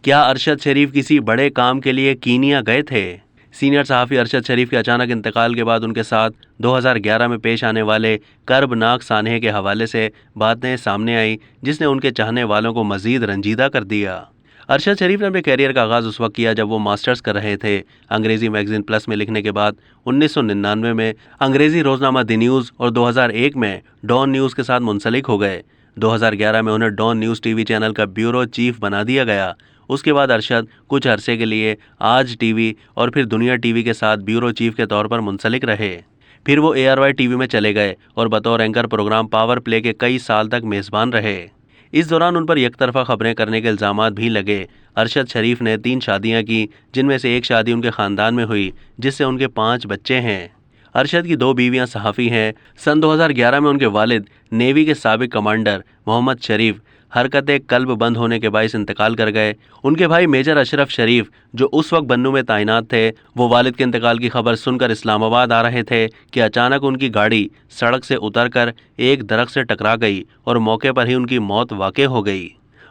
کیا ارشد شریف کسی بڑے کام کے لیے کینیا گئے تھے؟ سینئر صحافی ارشد شریف کے اچانک انتقال کے بعد ان کے ساتھ 2011 میں پیش آنے والے کربناک سانحے کے حوالے سے باتیں سامنے آئیں جس نے ان کے چاہنے والوں کو مزید رنجیدہ کر دیا۔ ارشد شریف نے اپنے کیریئر کا آغاز اس وقت کیا جب وہ ماسٹرز کر رہے تھے۔ انگریزی میگزین پلس میں لکھنے کے بعد 1999 میں انگریزی روزنامہ دی نیوز اور 2001 میں ڈان نیوز کے ساتھ منسلک ہو گئے۔ 2011 میں انہیں ڈان نیوز ٹی وی چینل کا بیورو چیف بنا دیا گیا۔ اس کے بعد ارشد کچھ عرصے کے لیے آج ٹی وی اور پھر دنیا ٹی وی کے ساتھ بیورو چیف کے طور پر منسلک رہے۔ پھر وہ ARY ٹی وی میں چلے گئے اور بطور اینکر پروگرام پاور پلے کے کئی سال تک میزبان رہے۔ اس دوران ان پر یک طرفہ خبریں کرنے کے الزامات بھی لگے۔ ارشد شریف نے 3 شادیاں کی، جن میں سے ایک شادی ان کے خاندان میں ہوئی جس سے ان کے 5 بچے ہیں۔ ارشد کی 2 بیویاں صحافی ہیں۔ سن 2011 میں ان کے والد نیوی کے سابق کمانڈر محمد شریف حرکت قلب بند ہونے کے باعث انتقال کر گئے۔ ان کے بھائی میجر اشرف شریف جو اس وقت بنوں میں تعینات تھے، وہ والد کے انتقال کی خبر سن کر اسلام آباد آ رہے تھے کہ اچانک ان کی گاڑی سڑک سے اتر کر ایک درخت سے ٹکرا گئی اور موقع پر ہی ان کی موت واقع ہو گئی۔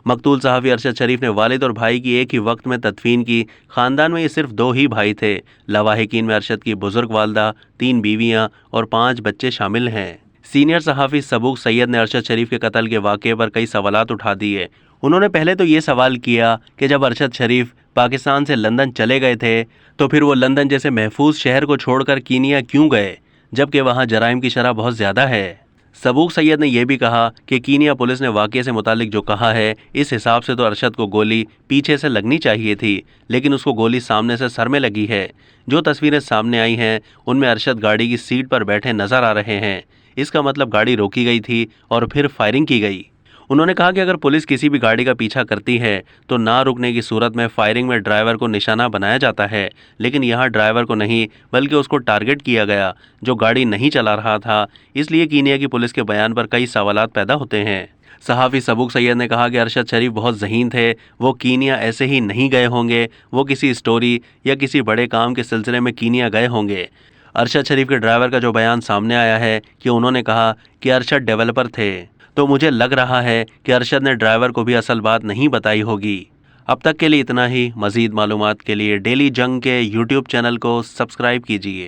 مقتول صحافی ارشد شریف نے والد اور بھائی کی ایک ہی وقت میں تدفین کی۔ خاندان میں یہ صرف 2 ہی بھائی تھے۔ لواحقین میں ارشد کی بزرگ والدہ، 3 بیویاں اور 5 بچے شامل ہیں۔ سینئر صحافی سبوق سید نے ارشد شریف کے قتل کے واقعے پر کئی سوالات اٹھا دیے۔ انہوں نے پہلے تو یہ سوال کیا کہ جب ارشد شریف پاکستان سے لندن چلے گئے تھے تو پھر وہ لندن جیسے محفوظ شہر کو چھوڑ کر کینیا کیوں گئے جبکہ وہاں جرائم کی شرح بہت زیادہ ہے۔ سبوق سید نے یہ بھی کہا کہ کینیا پولیس نے واقعے سے متعلق جو کہا ہے اس حساب سے تو ارشد کو گولی پیچھے سے لگنی چاہیے تھی، لیکن اس کو گولی سامنے سے سر میں لگی ہے۔ جو تصویریں سامنے آئی ہیں ان میں ارشد گاڑی کی سیٹ پر بیٹھے نظر آ رہے ہیں۔ اس کا مطلب گاڑی روکی گئی تھی اور پھر فائرنگ کی گئی۔ انہوں نے کہا کہ اگر پولیس کسی بھی گاڑی کا پیچھا کرتی ہے تو نہ رکنے کی صورت میں فائرنگ میں ڈرائیور کو نشانہ بنایا جاتا ہے، لیکن یہاں ڈرائیور کو نہیں بلکہ اس کو ٹارگٹ کیا گیا جو گاڑی نہیں چلا رہا تھا۔ اس لیے کینیا کی پولیس کے بیان پر کئی سوالات پیدا ہوتے ہیں۔ صحافی سبوق سید نے کہا کہ ارشد شریف بہت ذہین تھے، وہ کینیا ایسے ہی نہیں گئے ہوں گے، وہ کسی اسٹوری یا کسی بڑے کام کے سلسلے میں کینیا گئے ہوں گے۔ ارشد شریف کے ڈرائیور کا جو بیان سامنے آیا ہے کہ انہوں نے کہا کہ ارشد ڈیولپر تھے، تو مجھے لگ رہا ہے کہ ارشد نے ڈرائیور کو بھی اصل بات نہیں بتائی ہوگی۔ اب تک کے لیے اتنا ہی۔ مزید معلومات کے لیے ڈیلی جنگ کے YouTube چینل کو سبسکرائب کیجیے۔